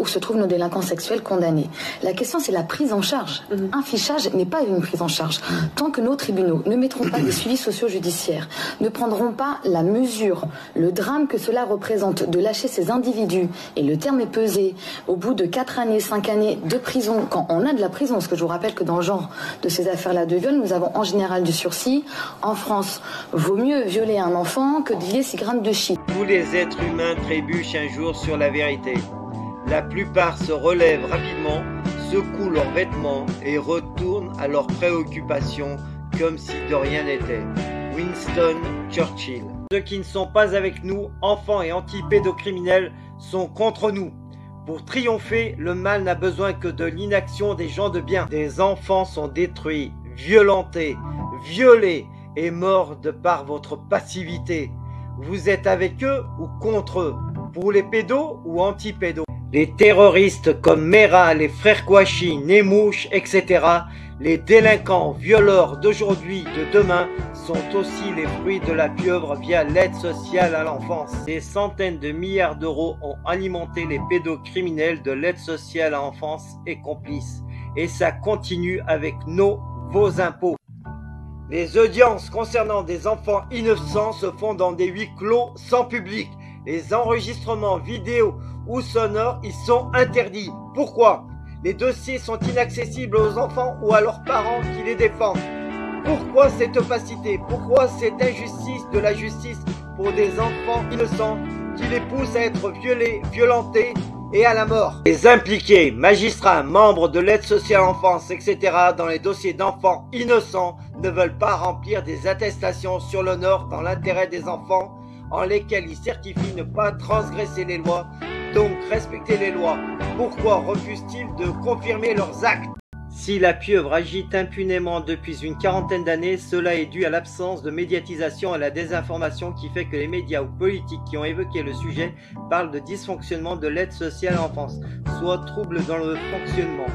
où se trouvent nos délinquants sexuels condamnés. La question, c'est la prise en charge. Un fichage n'est pas une prise en charge. Tant que nos tribunaux ne mettront pas des suivis socio-judiciaires, ne prendront pas la mesure, le drame que cela représente de lâcher ces individus, et le terme est pesé, au bout de 4 années, 5 années de prison, quand on a de la prison, parce que je vous rappelle que dans le genre de ces affaires-là de viol, nous avons en général du sursis. En France, vaut mieux violer un enfant que de lier 6 grammes de shit. Tous les êtres humains trébuchent un jour sur la vérité. La plupart se relèvent rapidement, secouent leurs vêtements et retournent à leurs préoccupations comme si de rien n'était. Winston Churchill. Ceux qui ne sont pas avec nous, enfants et anti-pédocriminels, sont contre nous. Pour triompher, le mal n'a besoin que de l'inaction des gens de bien. Des enfants sont détruits, violentés, violés et morts de par votre passivité. Vous êtes avec eux ou contre eux? Pour les pédos ou anti-pédos? Les terroristes comme Mera, les frères Kouachi, Nemouche, etc. Les délinquants, violeurs d'aujourd'hui, de demain, sont aussi les fruits de la pieuvre via l'aide sociale à l'enfance. Des centaines de milliards d'euros ont alimenté les pédocriminels de l'aide sociale à l'enfance et complices. Et ça continue avec vos impôts. Les audiences concernant des enfants innocents se font dans des huis clos sans public. Les enregistrements vidéo ou sonores y sont interdits. Pourquoi? Les dossiers sont inaccessibles aux enfants ou à leurs parents qui les défendent. Pourquoi cette opacité? Pourquoi cette injustice de la justice pour des enfants innocents qui les pousse à être violés, violentés et à la mort? Les impliqués, magistrats, membres de l'aide sociale à l'enfance, etc. dans les dossiers d'enfants innocents ne veulent pas remplir des attestations sur l'honneur dans l'intérêt des enfants en lesquels ils certifient ne pas transgresser les lois, donc respecter les lois. Pourquoi refusent-ils de confirmer leurs actes? Si la pieuvre agite impunément depuis une quarantaine d'années, cela est dû à l'absence de médiatisation et à la désinformation qui fait que les médias ou politiques qui ont évoqué le sujet parlent de dysfonctionnement de l'aide sociale à l'enfance, soit trouble dans le fonctionnement,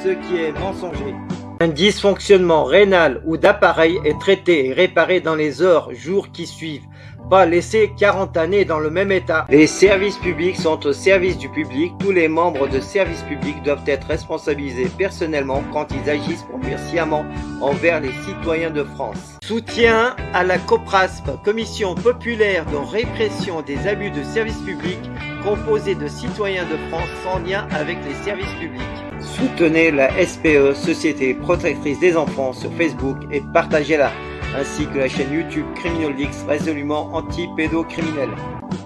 ce qui est mensonger. Un dysfonctionnement rénal ou d'appareil est traité et réparé dans les heures, jours qui suivent. Pas laisser 40 années dans le même état. Les services publics sont au service du public. Tous les membres de services publics doivent être responsabilisés personnellement quand ils agissent pour nuire sciemment envers les citoyens de France. Soutien à la COPRASP, Commission populaire de répression des abus de services publics, composée de citoyens de France sans lien avec les services publics. Soutenez la SPE, Société Protectrice des Enfants, sur Facebook et partagez-la, ainsi que la chaîne YouTube Criminal Leaks, résolument anti-pédocriminel.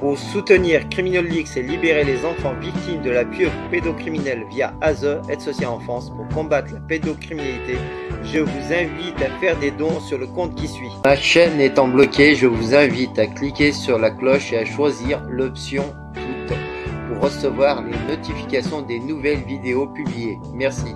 Pour soutenir Criminal Leaks et libérer les enfants victimes de la pieuvre pédocriminelle via ASE, Aide sociale à l'enfance, pour combattre la pédocriminalité, je vous invite à faire des dons sur le compte qui suit. Ma chaîne étant bloquée, je vous invite à cliquer sur la cloche et à choisir l'option toutes pour recevoir les notifications des nouvelles vidéos publiées. Merci.